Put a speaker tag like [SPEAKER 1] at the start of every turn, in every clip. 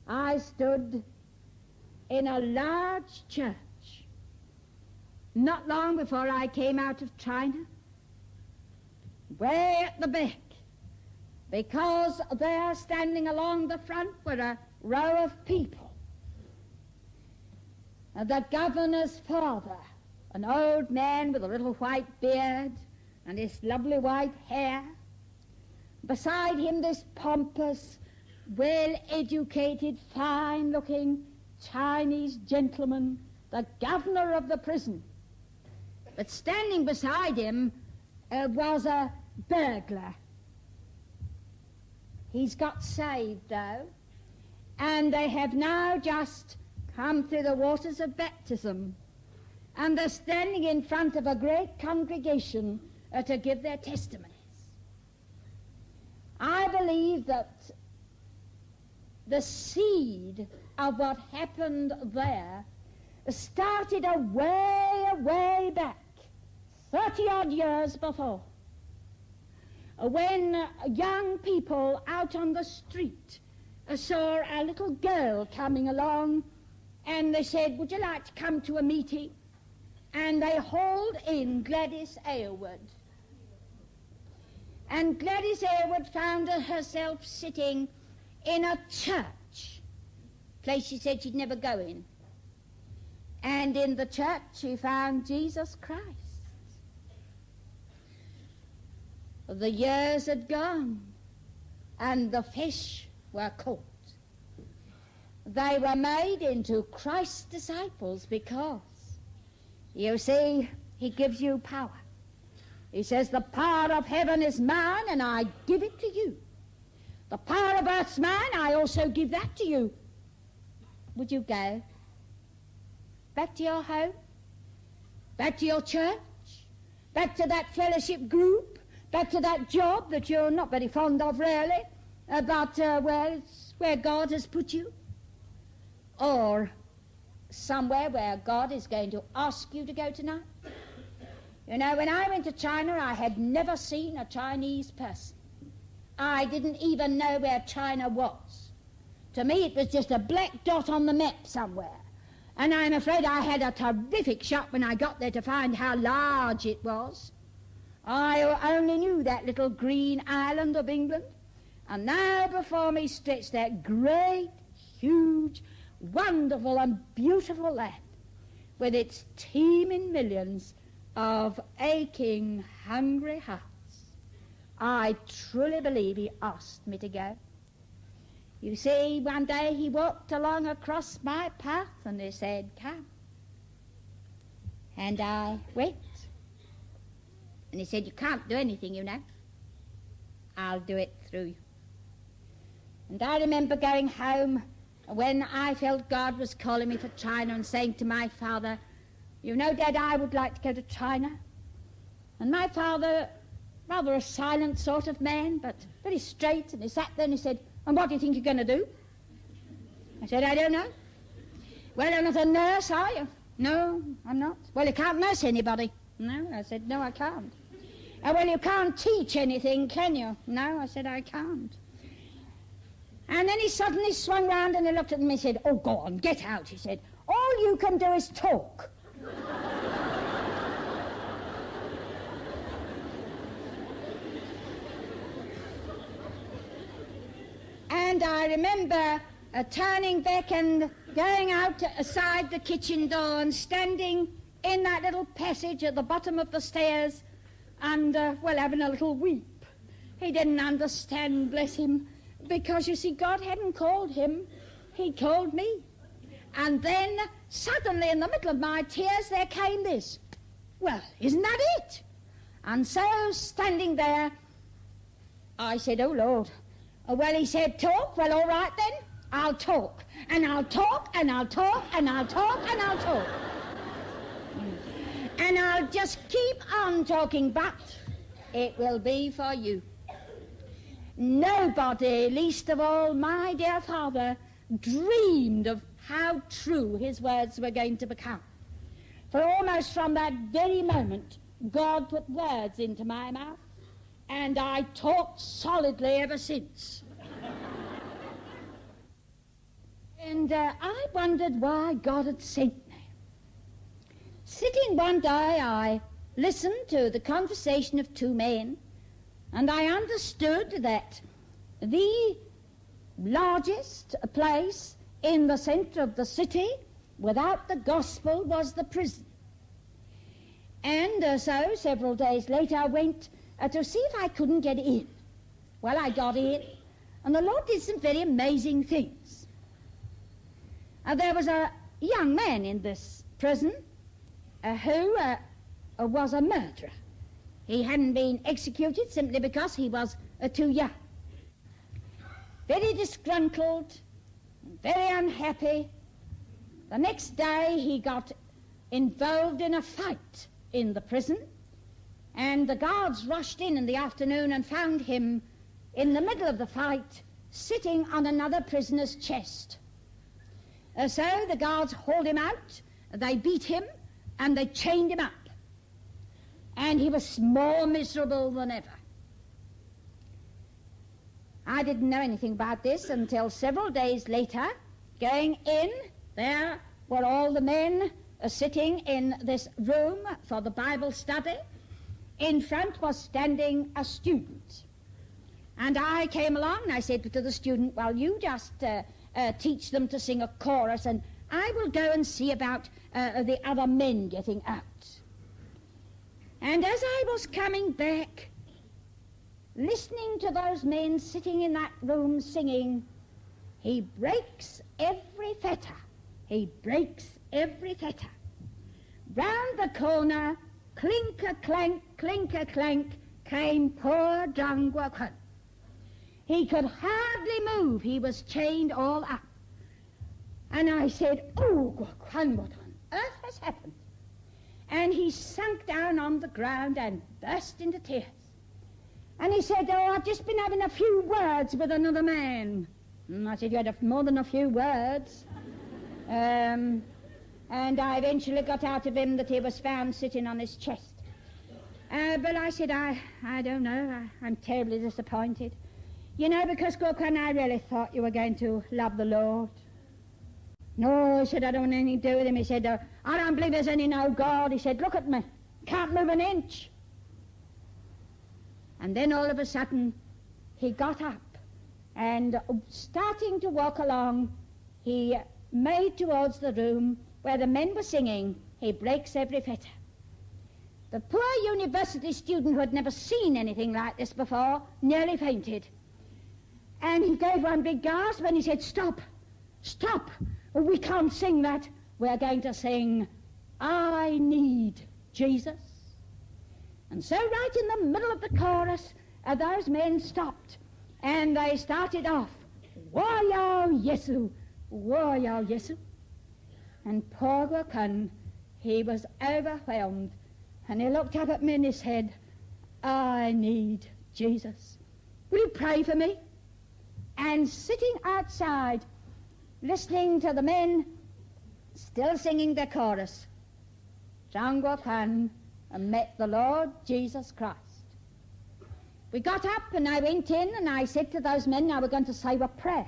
[SPEAKER 1] I stood in a large church not long before I came out of China, way at the back, because there standing along the front were a row of people. The governor's father, an old man with a little white beard and his lovely white hair. Beside him this pompous, well-educated, fine-looking Chinese gentleman, the governor of the prison. But standing beside him was a burglar. He's got saved, though, and they have now just come through the waters of baptism, and they're standing in front of a great congregation to give their testimonies. I believe that the seed of what happened there started way back, 30-odd years before, when young people out on the street saw a little girl coming along, and they said, "Would you like to come to a meeting?" And they hauled in Gladys Alyward. And Gladys Alyward found herself sitting in a church, place she said she'd never go in. And in the church she found Jesus Christ. The years had gone, and the fish were caught. They were made into Christ's disciples because, you see, he gives you power. He says, "The power of heaven is mine, and I give it to you. The power of earth's mine, I also give that to you." Would you go? Back to your home? Back to your church? Back to that fellowship group? Back to that job that you're not very fond of, really, but it's where God has put you? Or somewhere where God is going to ask you to go tonight? You know, when I went to China, I had never seen a Chinese person. I didn't even know where China was. To me, it was just a black dot on the map somewhere. And I'm afraid I had a terrific shock when I got there to find how large it was. I only knew that little green island of England, and now before me stretched that great, huge, wonderful and beautiful land with its teeming millions of aching, hungry hearts. I truly believe he asked me to go. You see, one day he walked along across my path and he said, "Come." And I went. And he said, "You can't do anything, you know. I'll do it through you." And I remember going home when I felt God was calling me for China and saying to my father, "You know, Dad, I would like to go to China." And my father, rather a silent sort of man, but very straight, and he sat there and he said, "And what do you think you're going to do?" I said, "I don't know." "Well, you're not a nurse, are you?" "No, I'm not." "Well, you can't nurse anybody." "No." I said, "No, I can't." "Well, you can't teach anything, can you?" "No." I said, "I can't." And then he suddenly swung round and he looked at me and said, "Oh, go on, get out," he said. "All you can do is talk." And I remember turning back and going out aside the kitchen door and standing in that little passage at the bottom of the stairs and, having a little weep. He didn't understand, bless him, because, you see, God hadn't called him, he'd called me. And then, suddenly, in the middle of my tears, there came this. "Well, isn't that it?" And so, standing there, I said, "Oh, Lord." Well, he said, "Talk." Well, all right then, I'll talk. And I'll talk, and I'll talk, and I'll talk, and I'll talk. And I'll just keep on talking, but it will be for you. Nobody, least of all my dear father, dreamed of how true his words were going to become. For almost from that very moment, God put words into my mouth, and I talked solidly ever since. And I wondered why God had sent me. Sitting one day, I listened to the conversation of two men, and I understood that the largest place in the centre of the city without the gospel was the prison. And so several days later I went to see if I couldn't get in. Well, I got in, and the Lord did some very amazing things. There was a young man in this prison who was a murderer. He hadn't been executed simply because he was too young. Very disgruntled, very unhappy. The next day he got involved in a fight in the prison, and the guards rushed in the afternoon and found him in the middle of the fight sitting on another prisoner's chest. So the guards hauled him out, they beat him, and they chained him up. And he was more miserable than ever. I didn't know anything about this until several days later, going in, there were all the men sitting in this room for the Bible study. In front was standing a student. And I came along and I said to the student, well, you just teach them to sing a chorus, and I will go and see about the other men getting out. And as I was coming back, listening to those men sitting in that room singing, he breaks every fetter, he breaks every fetter. Round the corner, clink-a-clank, came poor John Guaquan. He could hardly move, he was chained all up. And I said, oh, Guaquan, what on earth has happened? And he sunk down on the ground and burst into tears. And he said, oh, I've just been having a few words with another man. And I said, you had more than a few words. And I eventually got out of him that he was found sitting on his chest. But I said, I don't know, I'm terribly disappointed. You know, because, Guaquan, I really thought you were going to love the Lord. No, he said, I don't want anything to do with him. He said, I don't believe there's any no God. He said, look at me, can't move an inch. And then all of a sudden, he got up, and starting to walk along, he made towards the room where the men were singing, he breaks every fetter. The poor university student who had never seen anything like this before nearly fainted. And he gave one big gasp and he said, stop, stop, we can't sing that. We're going to sing, I need Jesus. And so right in the middle of the chorus, those men stopped and they started off, Woyo Yesu, Woyo Yesu. And poor Guaquan, he was overwhelmed, and he looked up at me and he said, I need Jesus. Will you pray for me? And sitting outside, listening to the men still singing their chorus, John Guaquan met the Lord Jesus Christ. We got up and I went in and I said to those men, now we're going to say a prayer.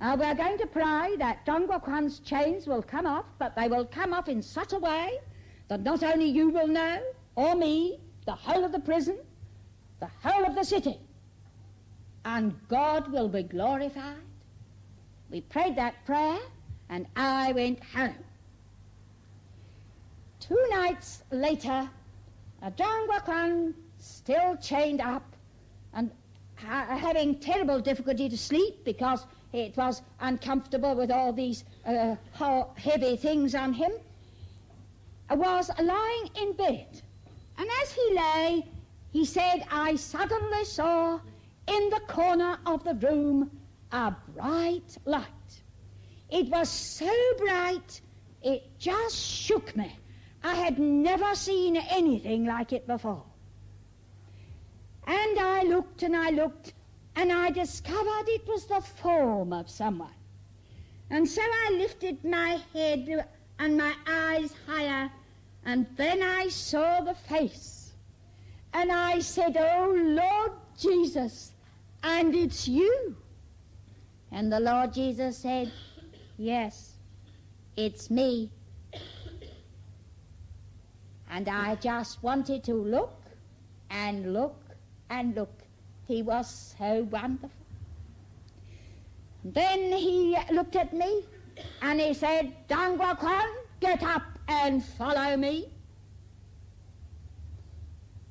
[SPEAKER 1] We're going to pray that John Guaquan's chains will come off, but they will come off in such a way that not only you will know, or me, the whole of the prison, the whole of the city, and God will be glorified. We prayed that prayer, and I went home. 2 nights later, John Guaquan, still chained up, and having terrible difficulty to sleep because it was uncomfortable with all these heavy things on him, was lying in bed. And as he lay, he said, I suddenly saw in the corner of the room a bright light. It was so bright, it just shook me. I had never seen anything like it before. And I looked and I looked, and I discovered it was the form of someone. And so I lifted my head and my eyes higher, and then I saw the face. And I said, oh, Lord Jesus, and it's you. And the Lord Jesus said, Yes, it's me. And I just wanted to look and look and look. He was so wonderful. Then he looked at me and he said, Dangwa Kwan, get up and follow me.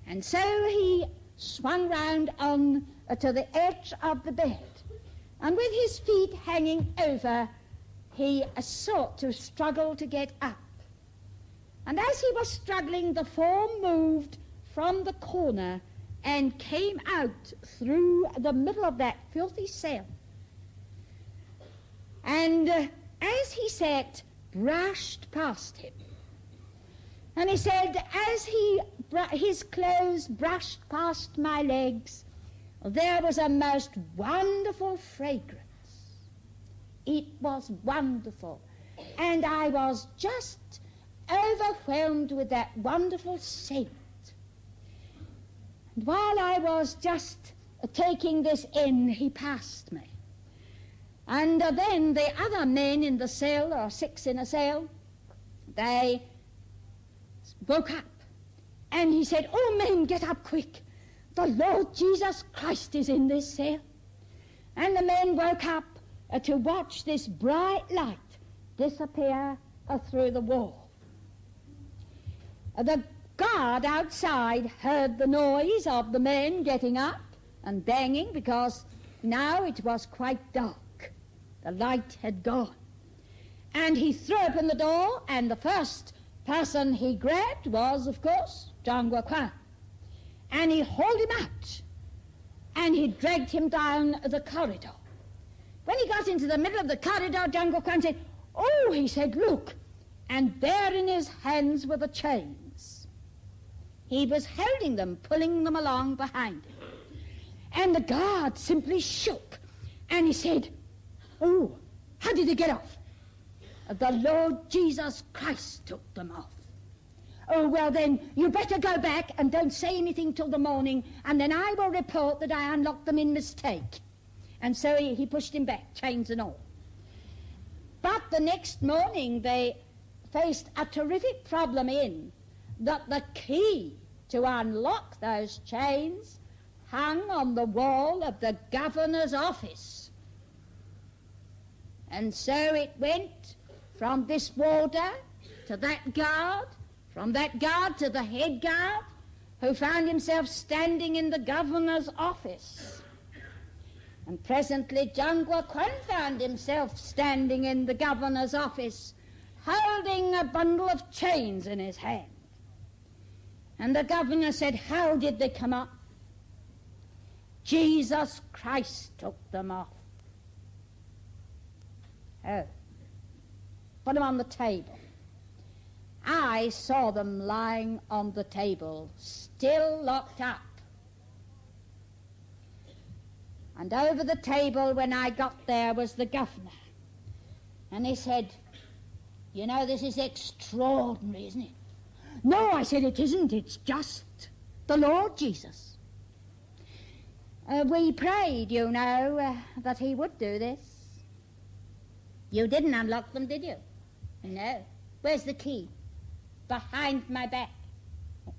[SPEAKER 1] And so he swung round on to the edge of the bed, and with his feet hanging over, he sought to struggle to get up. And as he was struggling, the form moved from the corner and came out through the middle of that filthy cell. And as he sat, brushed past him. And he said, as his clothes brushed past my legs, there was a most wonderful fragrance. It was wonderful. And I was just overwhelmed with that wonderful scent. And while I was just taking this in, he passed me. And then the other men in the cell, or 6 in a cell, they woke up. And he said, "Oh, men, get up quick. The Lord Jesus Christ is in this cell." And the men woke up to watch this bright light disappear through the wall. The guard outside heard the noise of the men getting up and banging, because now it was quite dark. The light had gone. And he threw open the door, and the first person he grabbed was, of course, Jangwa Kwan. And he hauled him out, and he dragged him down the corridor. When he got into the middle of the corridor, Jangwa Kwan said, "Oh," he said, "look." And there in his hands were the chains. He was holding them, pulling them along behind him. And the guard simply shook, and he said, "Oh, how did they get off?" "The Lord Jesus Christ took them off." "Oh, well then, you better go back and don't say anything till the morning, and then I will report that I unlocked them in mistake." And so he pushed him back, chains and all. But the next morning they faced a terrific problem in that the key to unlock those chains hung on the wall of the governor's office. And so it went from this warder to that guard, from that guard to the head guard, who found himself standing in the governor's office. And presently Jangwa Kwan found himself standing in the governor's office, holding a bundle of chains in his hand. And the governor said, "How did they come off?" "Jesus Christ took them off." "Oh." "Put them on the table." I saw them lying on the table, still locked up. And over the table, when I got there, was the governor. And he said, "You know, this is extraordinary, isn't it?" "No," I said, "it isn't. It's just the Lord Jesus." We prayed, you know, that he would do this. "You didn't unlock them, did you?" "No." "Where's the key?" "Behind my back."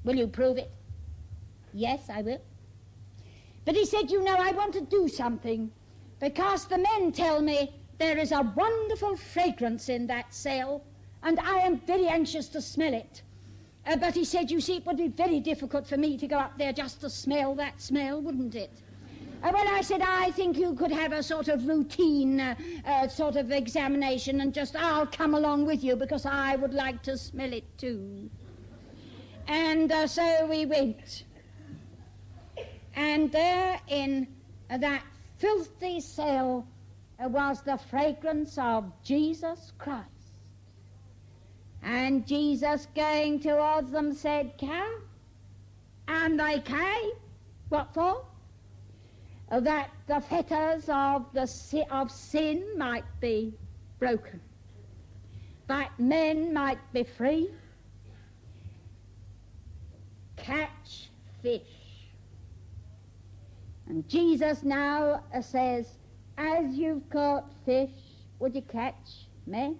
[SPEAKER 1] "Will you prove it?" "Yes, I will." But he said, "You know, I want to do something, because the men tell me there is a wonderful fragrance in that cell, and I am very anxious to smell it. But he said, you see, it would be very difficult for me to go up there just to smell that smell, wouldn't it?" Well, I said, "I think you could have a sort of routine sort of examination, and just I'll come along with you, because I would like to smell it too." And so we went. And there in that filthy cell was the fragrance of Jesus Christ. And Jesus, going towards them, said, "Come." And they came. What for? That the fetters of sin might be broken, that men might be free. Catch fish. And Jesus now says, "As you've caught fish, would you catch Men